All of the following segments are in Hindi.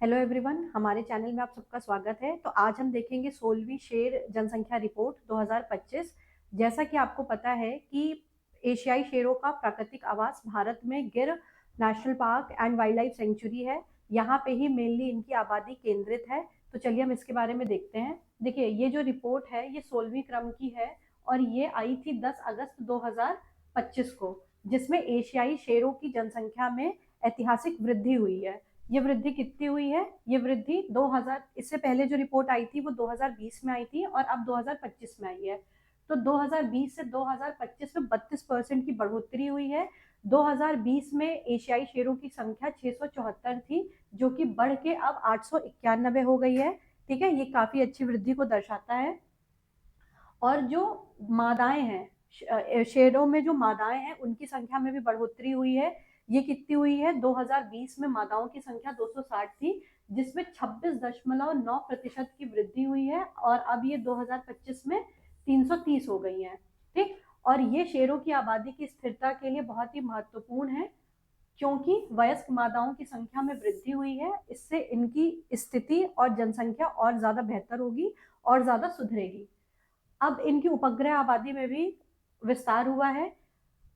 हेलो एवरीवन, हमारे चैनल में आप सबका स्वागत है। तो आज हम देखेंगे 16वीं शेर जनसंख्या रिपोर्ट 2025। जैसा कि आपको पता है कि एशियाई शेरों का प्राकृतिक आवास भारत में गिर national park and wild life sanctuary है। यहाँ पे ही मेनली इनकी आबादी केंद्रित है। तो चलिए हम इसके बारे में देखते हैं। देखिए, ये जो रिपोर्ट है ये 16वीं क्रम की है और ये आई थी 10 अगस्त 2025 को, जिसमें एशियाई शेरों की जनसंख्या में ऐतिहासिक वृद्धि हुई है। ये वृद्धि कितनी हुई है? ये वृद्धि 2000, इससे पहले जो रिपोर्ट आई थी वो 2020 में आई थी और अब 2025 में आई है। तो 2020 से 2025 में 32% की बढ़ोतरी हुई है। 2020 में एशियाई शेरों की संख्या 674 थी, जो कि बढ़ के अब 891 हो गई है। ठीक है, ये काफी अच्छी वृद्धि को दर्शाता है। और जो मादाएं हैं, शेरों में जो मादाएं हैं उनकी संख्या में भी बढ़ोतरी हुई है। ये कितनी हुई है? 2020 में मादाओं की संख्या 260 थी, जिसमें 26.9% की वृद्धि हुई है और अब ये 2025 में 330 हो गई है। ठीक, और ये शेरों की आबादी की स्थिरता के लिए बहुत ही महत्वपूर्ण है, क्योंकि वयस्क मादाओं की संख्या में वृद्धि हुई है। इससे इनकी स्थिति और जनसंख्या और ज्यादा बेहतर होगी और ज्यादा सुधरेगी। अब इनकी उपग्रह आबादी में भी विस्तार हुआ है।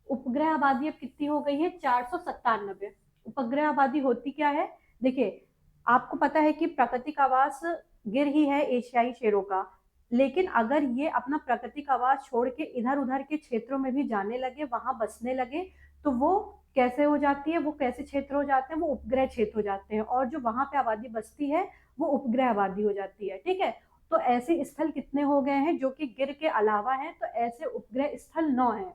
उपग्रह आबादी अब कितनी हो गई है? 497। उपग्रह आबादी होती क्या है? देखिए, आपको पता है कि प्राकृतिक आवास गिर ही है एशियाई शेरों का, लेकिन अगर ये अपना प्राकृतिक आवास छोड़ के इधर उधर के क्षेत्रों में भी जाने लगे, वहां बसने लगे, तो वो कैसे हो जाती है? वो कैसे क्षेत्र हो जाते हैं? वो उपग्रह क्षेत्र हो जाते हैं, और जो वहां पे आबादी बसती है वो उपग्रह आबादी हो जाती है। ठीक है, तो ऐसे स्थल कितने हो गए हैं जो कि गिर के अलावा हैं? तो ऐसे उपग्रह स्थल 9 हैं।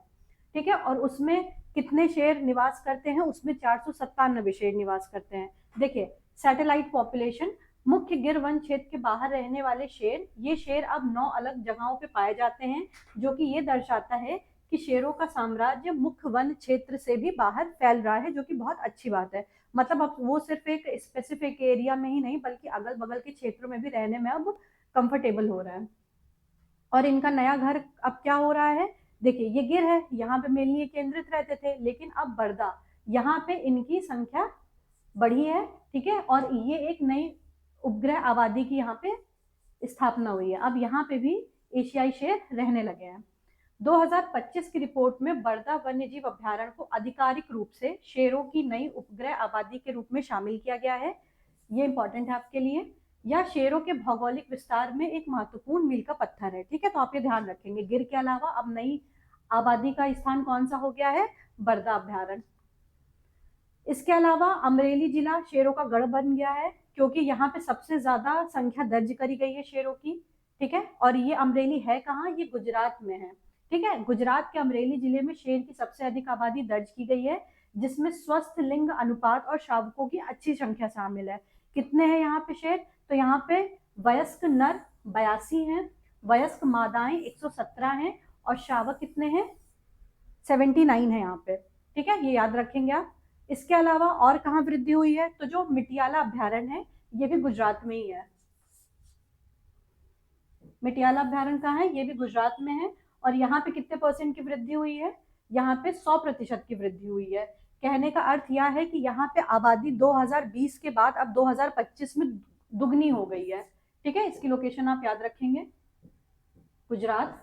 ठीक है, और उसमें कितने शेर निवास करते हैं? उसमें 497 शेर निवास करते हैं। देखिए, सैटेलाइट पॉपुलेशन, मुख्य गिर वन क्षेत्र के बाहर रहने वाले शेर, ये शेर अब 9 अलग जगहों पे पाए जाते हैं, जो कि ये दर्शाता है कि शेरों का साम्राज्य मुख्य वन क्षेत्र से भी बाहर फैल रहा है, जो कि बहुत अच्छी बात है। मतलब अब वो सिर्फ एक स्पेसिफिक एरिया में ही नहीं, बल्कि अगल बगल के क्षेत्रों में भी रहने में अब कंफर्टेबल हो रहा है। और इनका नया घर अब क्या हो रहा है? देखिए, ये गिर है, यहाँ पे मेनली ये केंद्रित रहते थे, लेकिन अब बरदा, यहाँ पे इनकी संख्या बढ़ी है। ठीक है, और ये एक नई उपग्रह आबादी की यहाँ पे स्थापना हुई है। अब यहाँ पे भी एशियाई शेर रहने लगे हैं। 2025 की रिपोर्ट में बरदा वन्यजीव अभ्यारण्य को आधिकारिक रूप से शेरों की नई उपग्रह आबादी के रूप में शामिल किया गया है। ये इंपॉर्टेंट है आपके लिए। यह शेरों के भौगोलिक विस्तार में एक महत्वपूर्ण मील का पत्थर है। ठीक है, तो आप ये ध्यान रखेंगे, गिर के अलावा अब नई आबादी का स्थान कौन सा हो गया है? बरदा अभ्यारण्य। इसके अलावा अमरेली जिला शेरों का गढ़ बन गया है, क्योंकि यहाँ पे सबसे ज्यादा संख्या दर्ज करी गई है शेरों की। ठीक है, और ये अमरेली है कहाँ? ये गुजरात में है। ठीक है, गुजरात के अमरेली जिले में शेर की सबसे अधिक आबादी दर्ज की गई है, जिसमें स्वस्थ लिंग अनुपात और शावकों की अच्छी संख्या शामिल है। कितने हैं यहाँ पे शेर? तो यहाँ पे वयस्क नर 82 हैं, वयस्क मादाएं 117 हैं, और शावक कितने हैं? 79 है यहाँ पे। ठीक है, ये याद रखेंगे आप। इसके अलावा और कहाँ वृद्धि हुई है? तो जो मिटियाला अभ्यारण्य है, ये भी गुजरात में ही है। मिटियाला अभ्यारण्य कहाँ है? ये भी गुजरात में है। और यहाँ पे कितने परसेंट की वृद्धि हुई है? यहाँ पे 100% की वृद्धि हुई है। कहने का अर्थ यह है कि यहाँ पे आबादी 2020 के बाद अब 2025 में दुगनी हो गई है। ठीक है, इसकी लोकेशन आप याद रखेंगे, गुजरात।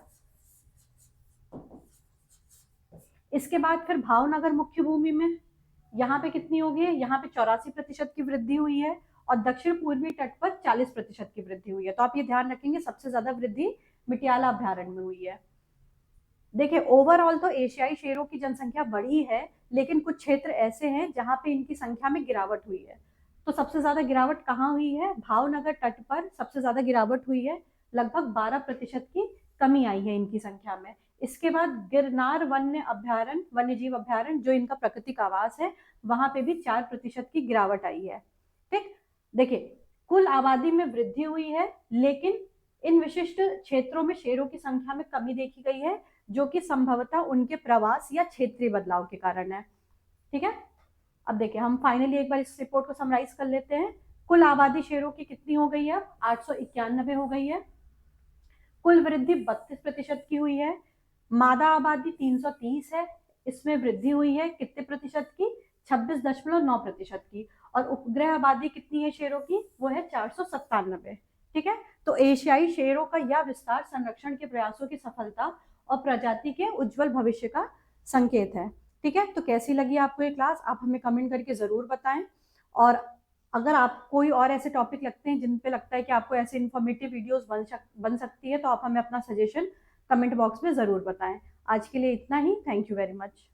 इसके बाद फिर भावनगर मुख्य भूमि में यहाँ पे कितनी होगी? यहाँ पे 84% की वृद्धि हुई है, और दक्षिण पूर्वी तट पर 40% की वृद्धि हुई है। तो आप ये ध्यान रखेंगे, सबसे ज्यादा वृद्धि मिटियाला अभ्यारण्य में हुई है। देखिए, ओवरऑल तो एशियाई शेरों की जनसंख्या बढ़ी है, लेकिन कुछ क्षेत्र ऐसे हैं जहां पे इनकी संख्या में गिरावट हुई है। तो सबसे ज्यादा गिरावट कहाँ हुई है? भावनगर तट पर सबसे ज्यादा गिरावट हुई है, लगभग 12% की कमी आई है इनकी संख्या में। इसके बाद गिरनार वन्य जीव अभ्यारण्य, जो इनका प्राकृतिक आवास है, वहां पे भी 4% की गिरावट आई है। ठीक, देखिए, कुल आबादी में वृद्धि हुई है, लेकिन इन विशिष्ट क्षेत्रों में शेरों की संख्या में कमी देखी गई है, जो कि संभवतः उनके प्रवास या क्षेत्रीय बदलाव के कारण है। ठीक है, अब देखिए, हम फाइनली एक बार इस रिपोर्ट को समराइज कर लेते हैं। कुल आबादी शेरों की कितनी हो गई है? 891 हो गई है। कुल वृद्धि 32% की हुई है। मादा आबादी 330 है, इसमें वृद्धि हुई है कितने प्रतिशत की? 26.9% की। और उपग्रह आबादी कितनी है शेरों की, वो है 497। ठीक है, तो एशियाई शेरों का यह विस्तार संरक्षण के प्रयासों की सफलता और प्रजाति के उज्जवल भविष्य का संकेत है। ठीक है, तो कैसी लगी आपको ये क्लास, आप हमें कमेंट करके जरूर बताएं। और अगर आप कोई और ऐसे टॉपिक लगते हैं जिन पे लगता है कि आपको ऐसे इन्फॉर्मेटिव वीडियोस बन सकती है, तो आप हमें अपना सजेशन कमेंट बॉक्स में जरूर बताएं। आज के लिए इतना ही, थैंक यू वेरी मच।